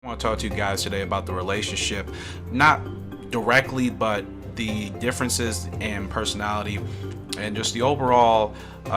I want to talk to you guys today about the relationship, not directly, but the differences in personality and just the overall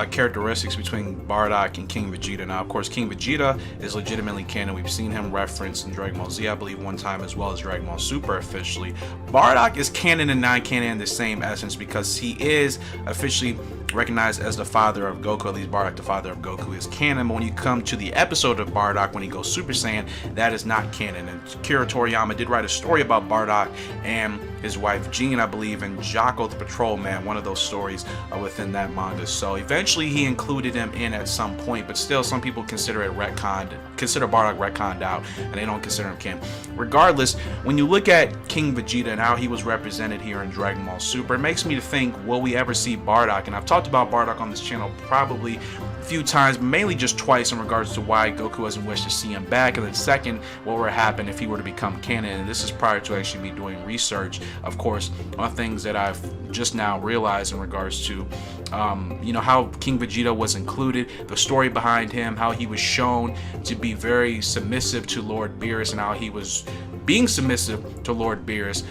characteristics between Bardock and King Vegeta. Now, of course, King Vegeta is legitimately canon. We've seen him referenced in Dragon Ball Z, I believe, one time, as well as Dragon Ball Super officially. Bardock is canon and non-canon in the same essence because he is officially recognized as the father of Goku. At least Bardock, the father of Goku, is canon. But when you come to the episode of Bardock when he goes Super Saiyan, that is not canon. And Akira Toriyama did write a story about Bardock and his wife Jean, I believe, and Jocko the Patrolman, one of those stories within that manga. So eventually he included him in at some point, but still some people consider it retconned, consider Bardock retconned out, and they don't consider him canon. Regardless, when you look at King Vegeta and how he was represented here in Dragon Ball Super, it makes me to think, will we ever see Bardock? And I've talked about Bardock on this channel probably a few times, mainly just twice, in regards to why Goku doesn't wish to see him back, and then second, what would happen if he were to become canon. And this is prior to actually me doing research, of course, on things that I've just now realized in regards to how King Vegeta was included, the story behind him, how he was shown to be very submissive to Lord Beerus, and how he was being submissive to Lord Beerus.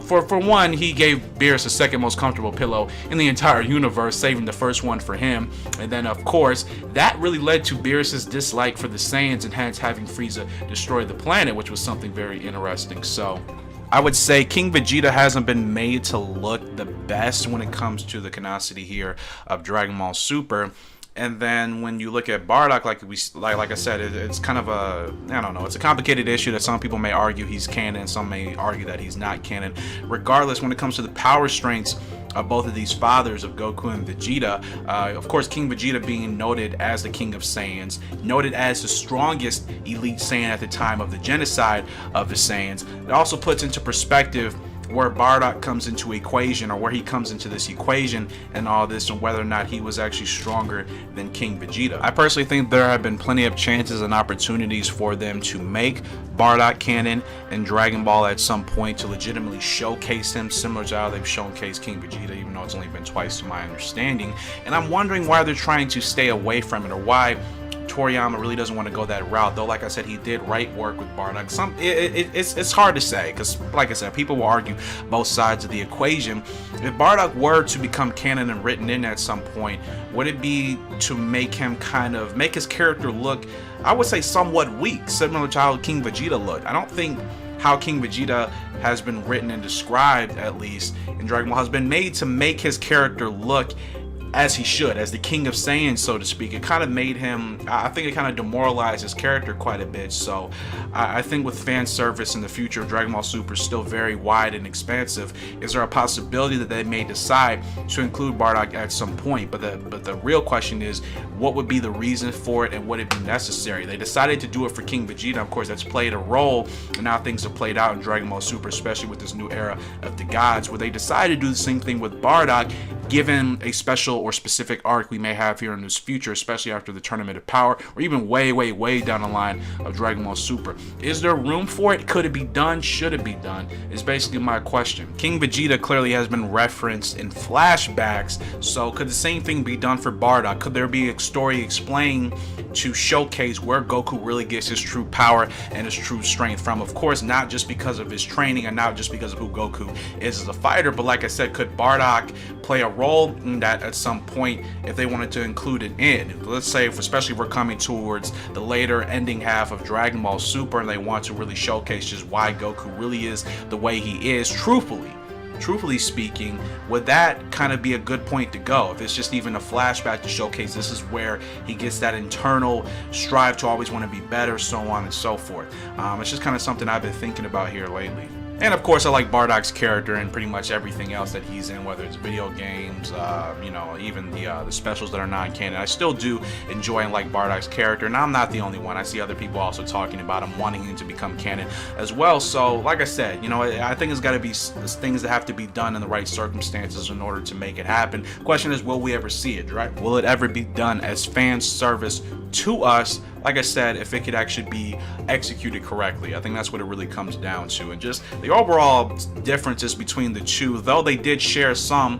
For one, he gave Beerus the second most comfortable pillow in the entire universe, saving the first one for him. And then, of course, that really led to Beerus's dislike for the Saiyans and hence having Frieza destroy the planet, which was something very interesting. So I would say King Vegeta hasn't been made to look the best when it comes to the canonicity here of Dragon Ball Super. And then when you look at Bardock, like I said, it's kind of it's a complicated issue that some people may argue he's canon, some may argue that he's not canon. Regardless, when it comes to the power strengths of both of these fathers of Goku and Vegeta, of course, King Vegeta being noted as the King of Saiyans, noted as the strongest elite Saiyan at the time of the genocide of the Saiyans, it also puts into perspective where Bardock comes into equation, or where he comes into this equation and all this, and whether or not he was actually stronger than King Vegeta. I personally think there have been plenty of chances and opportunities for them to make Bardock canon in Dragon Ball at some point, to legitimately showcase him, similar to how they've showcased King Vegeta, even though it's only been twice to my understanding. And I'm wondering why they're trying to stay away from it, or why Toriyama really doesn't want to go that route, though. Like I said, he did write work with Bardock. It's hard to say, because like I said, people will argue both sides of the equation. If Bardock were to become canon and written in at some point, would it be to make him make his character look, I would say, somewhat weak, similar to how King Vegeta looked? I don't think how King Vegeta has been written and described, at least in Dragon Ball, has been made to make his character look as he should, as the King of Saiyans, so to speak. It kind of made him, I think it kind of demoralized his character quite a bit. So I think with fan service in the future, Dragon Ball Super is still very wide and expansive. Is there a possibility that they may decide to include Bardock at some point? But the real question is, what would be the reason for it, and would it be necessary? They decided to do it for King Vegeta. Of course, that's played a role, and now things have played out in Dragon Ball Super, especially with this new era of the gods, where they decided to do the same thing with Bardock, given a special or specific arc we may have here in this future, especially after the Tournament of Power, or even way down the line of Dragon Ball Super. Is there room for it? Could it be done? Should it be done? Is basically my question. King Vegeta clearly has been referenced in flashbacks, so could the same thing be done for Bardock? Could there be a story explained to showcase where Goku really gets his true power and his true strength from? Of course, not just because of his training and not just because of who Goku is as a fighter, but like I said, could Bardock play a role in that at some point if they wanted to include it in? Let's say, especially if we're coming towards the later ending half of Dragon Ball Super and they want to really showcase just why Goku really is the way he is, truthfully speaking, would that kind of be a good point to go? If it's just even a flashback to showcase this is where he gets that internal strive to always want to be better, so on and so forth. It's just kind of something I've been thinking about here lately. And of course, I like Bardock's character and pretty much everything else that he's in, whether it's video games, even the specials that are non-canon. I still do enjoy and like Bardock's character, and I'm not the only one. I see other people also talking about him, wanting him to become canon as well. So, like I said, I think it's got to be things that have to be done in the right circumstances in order to make it happen. Question is, will we ever see it, right? Will it ever be done as fan service to us like I said, if it could actually be executed correctly. I think that's what it really comes down to. And just the overall differences between the two, though they did share some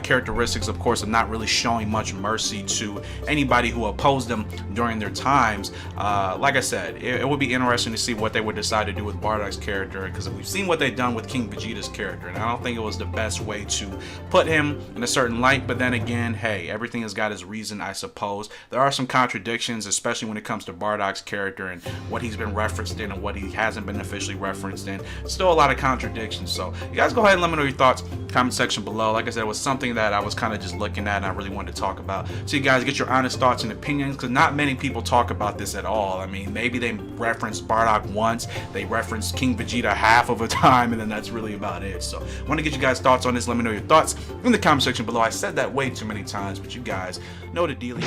characteristics, of course, of not really showing much mercy to anybody who opposed them during their times. Like I said, it would be interesting to see what they would decide to do with Bardock's character, because we've seen what they've done with King Vegeta's character, and I don't think it was the best way to put him in a certain light. But then again, hey, everything has got its reason, I suppose. There are some contradictions, especially when it comes to Bardock's character and what he's been referenced in and what he hasn't been officially referenced in. Still a lot of contradictions. So you guys go ahead and let me know your thoughts, comment section below. Like I said, it was something that I was kind of just looking at and I really wanted to talk about, so you guys get your honest thoughts and opinions, because not many people talk about this at all. I mean, maybe they referenced Bardock once, they referenced King Vegeta half of a time, and then that's really about it. So I want to get you guys thoughts on this. Let me know your thoughts in the comment section below. I said that way too many times, but you guys know the deal.